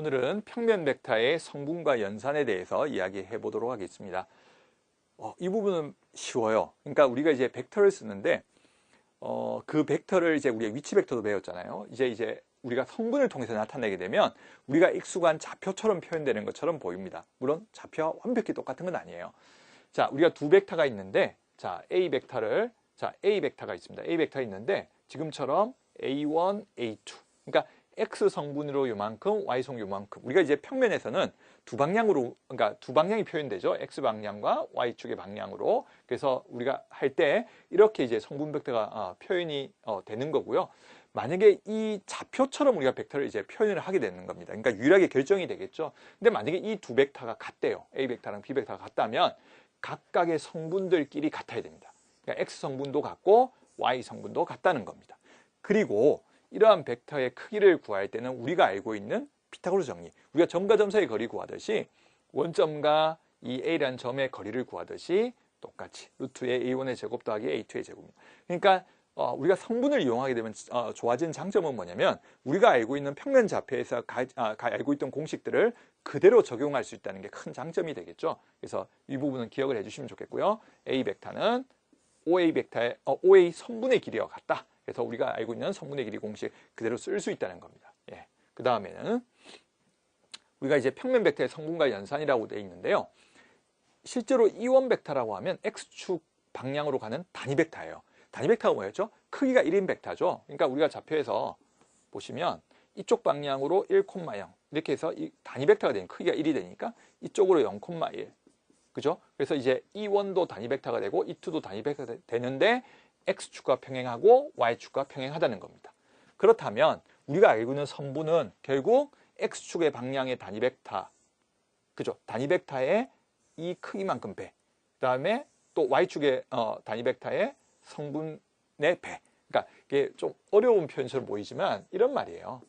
오늘은 평면 벡터의 성분과 연산에 대해서 이야기해 보도록 하겠습니다. 이 부분은 쉬워요. 그러니까 우리가 이제 벡터를 쓰는데 그 벡터를 이제 우리가 위치 벡터도 배웠잖아요. 이제 우리가 성분을 통해서 나타내게 되면 우리가 익숙한 좌표처럼 표현되는 것처럼 보입니다. 물론 좌표와 완벽히 똑같은 건 아니에요. 자, 우리가 두 벡터가 있는데, 자, A 벡터가 있습니다. A 벡터 있는데 지금처럼 A1, A2. 그러니까 X 성분으로 요만큼, Y 성 요만큼. 우리가 이제 평면에서는 두 방향으로, 그러니까 두 방향이 표현되죠. X 방향과 Y축의 방향으로. 그래서 우리가 할 때 이렇게 이제 성분 벡터가 표현이 되는 거고요. 만약에 이 좌표처럼 우리가 벡터를 이제 표현을 하게 되는 겁니다. 그러니까 유일하게 결정이 되겠죠. 근데 만약에 이 두 벡터가 같대요. A 벡터랑 B 벡터가 같다면 각각의 성분들끼리 같아야 됩니다. 그러니까 X 성분도 같고 Y 성분도 같다는 겁니다. 그리고 이러한 벡터의 크기를 구할 때는 우리가 알고 있는 피타고라스 정리, 우리가 점과 점 사이의 거리 구하듯이 원점과 이 A라는 점의 거리를 구하듯이 똑같이 루트의 A1의 제곱 더하기 A2의 제곱입니다. 그러니까 우리가 성분을 이용하게 되면 좋아지는 장점은 뭐냐면 우리가 알고 있는 평면 좌표에서 알고 있던 공식들을 그대로 적용할 수 있다는 게 큰 장점이 되겠죠. 그래서 이 부분은 기억을 해주시면 좋겠고요. A 벡터는 OA 선분의 길이와 같다. 그래서 우리가 알고 있는 선분의 길이 공식 그대로 쓸 수 있다는 겁니다. 예. 그 다음에는 우리가 이제 평면 벡터의 성분과 연산이라고 되어 있는데요. 실제로 이원 벡터라고 하면 X축 방향으로 가는 단위 벡터예요. 단위 벡터가 뭐였죠? 크기가 1인 벡터죠. 그러니까 우리가 좌표에서 보시면 이쪽 방향으로 1,0 이렇게 해서 이 단위 벡터가 되는 크기가 1이 되니까 이쪽으로 0,1 그죠? 그래서 이제 E1도 단위 벡터가 되고 E2도 단위 벡터가 되는데 X축과 평행하고 Y축과 평행하다는 겁니다. 그렇다면 우리가 알고 있는 선분은 결국 X축의 방향의 단위 벡터, 그죠? 단위 벡터의 이 크기만큼 배. 그 다음에 또 Y축의 단위 벡터의 성분의 배. 그러니까 이게 좀 어려운 표현처럼 보이지만 이런 말이에요.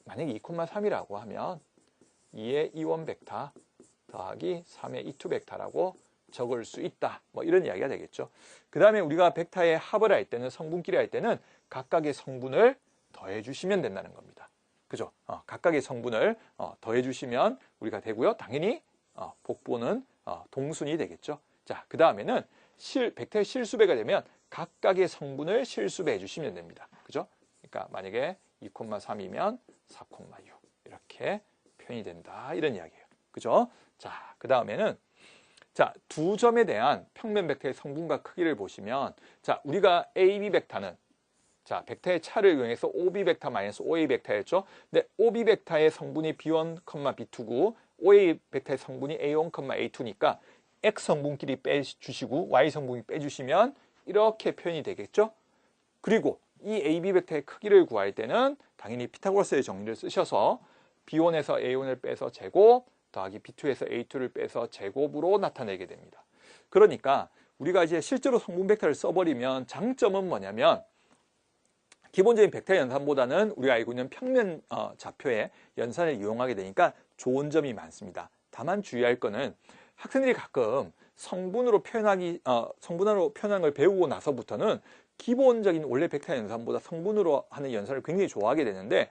만약에 2,3이라고 하면 2의 E1 벡터 더하기 3의 E2 벡터라고 적을 수 있다. 뭐 이런 이야기가 되겠죠. 그 다음에 우리가 벡터의 합을 할 때는 성분끼리 할 때는 각각의 성분을 더해 주시면 된다는 겁니다. 그죠? 각각의 성분을 더해 주시면 우리가 되고요. 당연히 복분은 동순이 되겠죠. 자, 그 다음에는 벡터의 실수배가 되면 각각의 성분을 실수배 해주시면 됩니다. 그죠? 그러니까 만약에 2,3이면 4,6 이렇게 표현이 된다. 이런 이야기예요. 그죠? 자, 그 다음에는 두 점에 대한 평면 벡터의 성분과 크기를 보시면 우리가 AB 벡터는 벡터의 차를 이용해서 OB 벡터 마이너스 OA 벡터였죠. 근데 OB 벡터의 성분이 B1, B2고 OA 벡터의 성분이 A1, A2니까 X 성분끼리 빼주시고 Y 성분이 빼주시면 이렇게 표현이 되겠죠. 그리고 이 AB 벡터의 크기를 구할 때는 당연히 피타고라스의 정리를 쓰셔서 B1에서 A1을 빼서 제곱 더하기 B2에서 A2를 빼서 제곱으로 나타내게 됩니다. 그러니까 우리가 이제 실제로 성분 벡터를 써버리면 장점은 뭐냐면 기본적인 벡터 연산보다는 우리가 알고 있는 평면 좌표의 연산을 이용하게 되니까 좋은 점이 많습니다. 다만 주의할 거는 학생들이 가끔 성분으로 표현하는 걸 배우고 나서부터는 기본적인 원래 벡터 연산보다 성분으로 하는 연산을 굉장히 좋아하게 되는데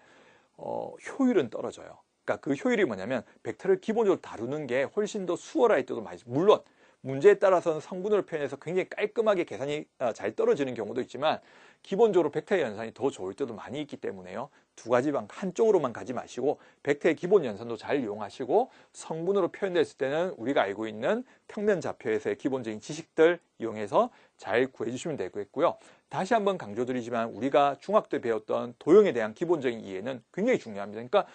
효율은 떨어져요. 그러니까 그 효율이 뭐냐면 벡터를 기본적으로 다루는 게 훨씬 더 수월할 때도 많이 있어요. 물론 문제에 따라서는 성분으로 표현해서 굉장히 깔끔하게 계산이 잘 떨어지는 경우도 있지만 기본적으로 벡터의 연산이 더 좋을 때도 많이 있기 때문에요. 두 가지 한쪽으로만 가지 마시고 벡터의 기본 연산도 잘 이용하시고 성분으로 표현됐을 때는 우리가 알고 있는 평면 좌표에서의 기본적인 지식들 이용해서 잘 구해주시면 되겠고요. 다시 한번 강조드리지만 우리가 중학교 때 배웠던 도형에 대한 기본적인 이해는 굉장히 중요합니다. 그러니까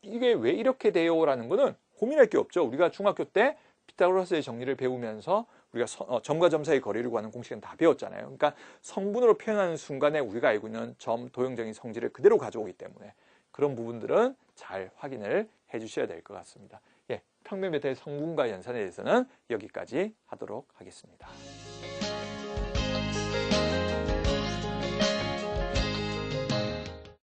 이게 왜 이렇게 돼요? 라는 거는 고민할 게 없죠. 우리가 중학교 때 피타고라스의 정리를 배우면서 우리가 점과 점 사이의 거리를 구하는 공식은 다 배웠잖아요. 그러니까 성분으로 표현하는 순간에 우리가 알고 있는 점, 도형적인 성질을 그대로 가져오기 때문에 그런 부분들은 잘 확인을 해주셔야 될 것 같습니다. 예, 평면 벡터의 성분과 연산에 대해서는 여기까지 하도록 하겠습니다.